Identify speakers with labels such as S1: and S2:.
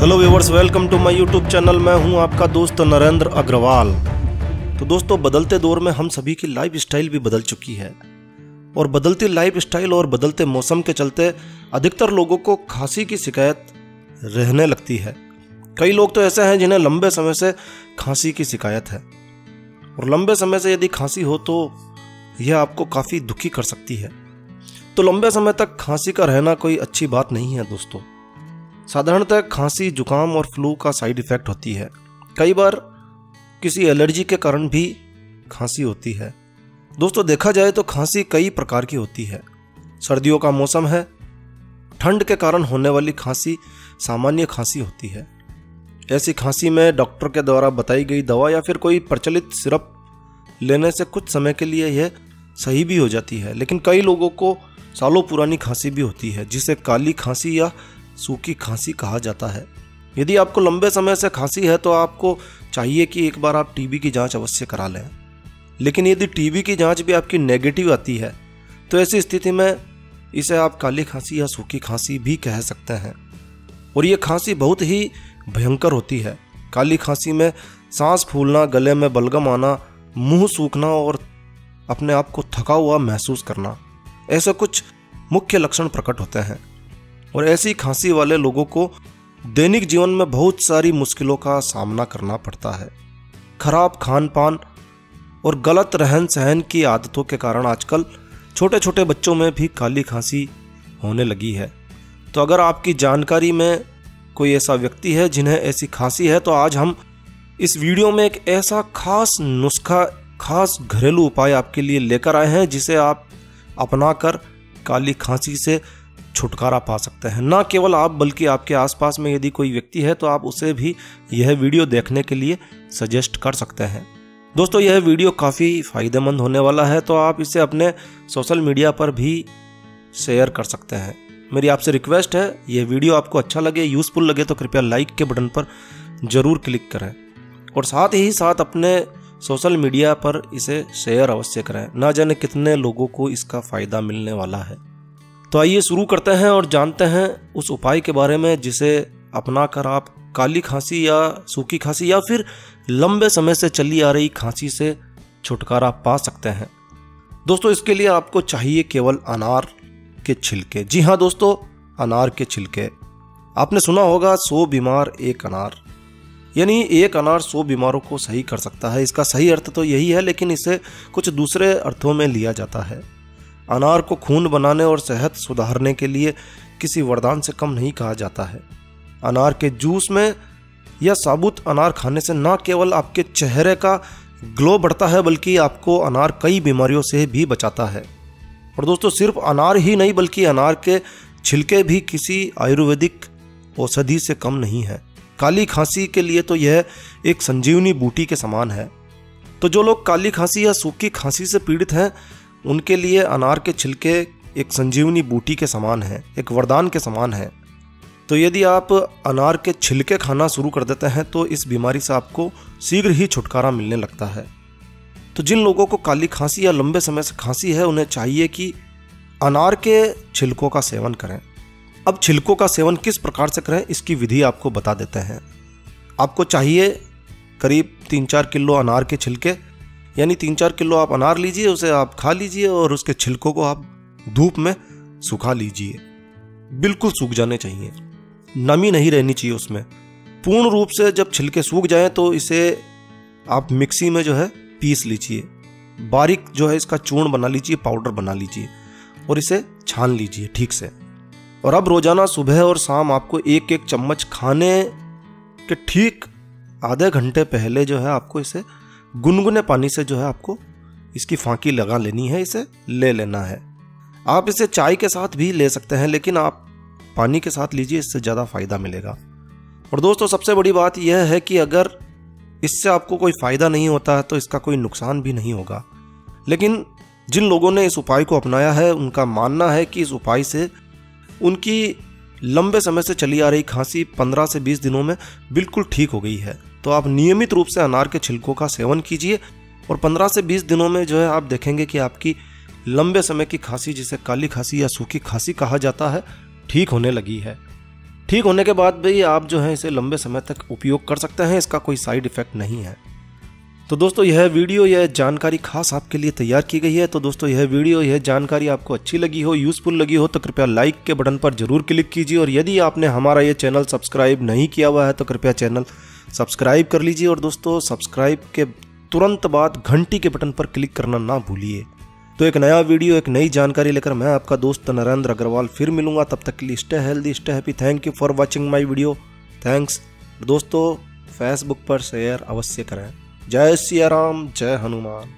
S1: Hello viewers, welcome to my YouTube channel. मैं हूं आपका दोस्त नरेंद्र अग्रवाल। तो दोस्तों, बदलते दौर में हम सभी की लाइफ स्टाइल भी बदल चुकी है और बदलती लाइफ स्टाइल और बदलते मौसम के चलते अधिकतर लोगों को खांसी की शिकायत रहने लगती है। कई लोग तो ऐसे हैं जिन्हें लंबे समय से खांसी की शिकायत है और लंबे समय से यदि खांसी हो तो यह आपको काफ़ी दुखी कर सकती है। तो लंबे समय तक खांसी का रहना कोई अच्छी बात नहीं है दोस्तों। साधारणतः खांसी जुकाम और फ्लू का साइड इफेक्ट होती है। कई बार किसी एलर्जी के कारण भी खांसी होती है। दोस्तों, देखा जाए तो खांसी कई प्रकार की होती है। सर्दियों का मौसम है, ठंड के कारण होने वाली खांसी सामान्य खांसी होती है। ऐसी खांसी में डॉक्टर के द्वारा बताई गई दवा या फिर कोई प्रचलित सिरप लेने से कुछ समय के लिए यह सही भी हो जाती है, लेकिन कई लोगों को सालों पुरानी खांसी भी होती है जिसे काली खांसी या सूखी खांसी कहा जाता है। यदि आपको लंबे समय से खांसी है तो आपको चाहिए कि एक बार आप टीबी की जांच अवश्य करा लें। लेकिन यदि टीबी की जांच भी आपकी नेगेटिव आती है तो ऐसी स्थिति में इसे आप काली खांसी या सूखी खांसी भी कह सकते हैं और ये खांसी बहुत ही भयंकर होती है। काली खांसी में सांस फूलना, गले में बलगम आना, मुंह सूखना और अपने आप को थका हुआ महसूस करना, ऐसे कुछ मुख्य लक्षण प्रकट होते हैं। और ऐसी खांसी वाले लोगों को दैनिक जीवन में बहुत सारी मुश्किलों का सामना करना पड़ता है। खराब खान पान और गलत रहन सहन की आदतों के कारण आजकल छोटे छोटे बच्चों में भी काली खांसी होने लगी है। तो अगर आपकी जानकारी में कोई ऐसा व्यक्ति है जिन्हें ऐसी खांसी है तो आज हम इस वीडियो में एक ऐसा खास नुस्खा, खास घरेलू उपाय आपके लिए लेकर आए हैं जिसे आप अपनाकर काली खांसी से छुटकारा पा सकते हैं। ना केवल आप बल्कि आपके आसपास में यदि कोई व्यक्ति है तो आप उसे भी यह वीडियो देखने के लिए सजेस्ट कर सकते हैं। दोस्तों, यह वीडियो काफ़ी फ़ायदेमंद होने वाला है तो आप इसे अपने सोशल मीडिया पर भी शेयर कर सकते हैं। मेरी आपसे रिक्वेस्ट है, यह वीडियो आपको अच्छा लगे, यूज़फुल लगे तो कृपया लाइक के बटन पर ज़रूर क्लिक करें और साथ ही साथ अपने सोशल मीडिया पर इसे शेयर अवश्य करें। ना जाने कितने लोगों को इसका फ़ायदा मिलने वाला है। तो आइए शुरू करते हैं और जानते हैं उस उपाय के बारे में जिसे अपनाकर आप काली खांसी या सूखी खांसी या फिर लंबे समय से चली आ रही खांसी से छुटकारा पा सकते हैं। दोस्तों, इसके लिए आपको चाहिए केवल अनार के छिलके। जी हाँ दोस्तों, अनार के छिलके। आपने सुना होगा 100 बीमार एक अनार, यानी एक अनार 100 बीमारों को सही कर सकता है। इसका सही अर्थ तो यही है, लेकिन इसे कुछ दूसरे अर्थों में लिया जाता है। अनार को खून बनाने और सेहत सुधारने के लिए किसी वरदान से कम नहीं कहा जाता है। अनार के जूस में या साबुत अनार खाने से न केवल आपके चेहरे का ग्लो बढ़ता है बल्कि आपको अनार कई बीमारियों से भी बचाता है। और दोस्तों, सिर्फ अनार ही नहीं बल्कि अनार के छिलके भी किसी आयुर्वेदिक औषधि से कम नहीं है। काली खांसी के लिए तो यह एक संजीवनी बूटी के समान है। तो जो लोग काली खांसी या सूखी खांसी से पीड़ित हैं उनके लिए अनार के छिलके एक संजीवनी बूटी के समान है, एक वरदान के समान है। तो यदि आप अनार के छिलके खाना शुरू कर देते हैं तो इस बीमारी से आपको शीघ्र ही छुटकारा मिलने लगता है। तो जिन लोगों को काली खांसी या लंबे समय से खांसी है उन्हें चाहिए कि अनार के छिलकों का सेवन करें। अब छिलकों का सेवन किस प्रकार से करें इसकी विधि आपको बता देते हैं। आपको चाहिए करीब 3-4 किलो अनार के छिलके, यानी 3-4 किलो आप अनार लीजिए, उसे आप खा लीजिए और उसके छिलकों को आप धूप में सुखा लीजिए। बिल्कुल सूख जाने चाहिए, नमी नहीं रहनी चाहिए उसमें। पूर्ण रूप से जब छिलके सूख जाएं तो इसे आप मिक्सी में जो है पीस लीजिए, बारीक जो है इसका चूर्ण बना लीजिए, पाउडर बना लीजिए और इसे छान लीजिए ठीक से। और अब रोजाना सुबह और शाम आपको 1-1 चम्मच खाने के ठीक आधे घंटे पहले जो है आपको इसे गुनगुने पानी से जो है आपको इसकी फांकी लगा लेनी है, इसे ले लेना है। आप इसे चाय के साथ भी ले सकते हैं, लेकिन आप पानी के साथ लीजिए, इससे ज़्यादा फायदा मिलेगा। और दोस्तों, सबसे बड़ी बात यह है कि अगर इससे आपको कोई फ़ायदा नहीं होता है तो इसका कोई नुकसान भी नहीं होगा। लेकिन जिन लोगों ने इस उपाय को अपनाया है उनका मानना है कि इस उपाय से उनकी लंबे समय से चली आ रही खांसी 15 से 20 दिनों में बिल्कुल ठीक हो गई है। तो आप नियमित रूप से अनार के छिलकों का सेवन कीजिए और 15 से 20 दिनों में जो है आप देखेंगे कि आपकी लंबे समय की खांसी, जिसे काली खांसी या सूखी खांसी कहा जाता है, ठीक होने लगी है। ठीक होने के बाद भी आप जो है इसे लंबे समय तक उपयोग कर सकते हैं, इसका कोई साइड इफेक्ट नहीं है। तो दोस्तों यह जानकारी खास आपके लिए तैयार की गई है। तो दोस्तों यह जानकारी आपको अच्छी लगी हो, यूज़फुल लगी हो तो कृपया लाइक के बटन पर जरूर क्लिक कीजिए, और यदि आपने हमारा ये चैनल सब्सक्राइब नहीं किया हुआ है तो कृपया चैनल सब्सक्राइब कर लीजिए। और दोस्तों सब्सक्राइब के तुरंत बाद घंटी के बटन पर क्लिक करना ना भूलिए। तो एक नया वीडियो, एक नई जानकारी लेकर मैं आपका दोस्त नरेंद्र अग्रवाल फिर मिलूंगा। तब तक के लिए stay healthy, stay happy. Thank you for watching my video. Thanks. दोस्तों फेसबुक पर शेयर अवश्य करें। जय सिया राम, जय हनुमान।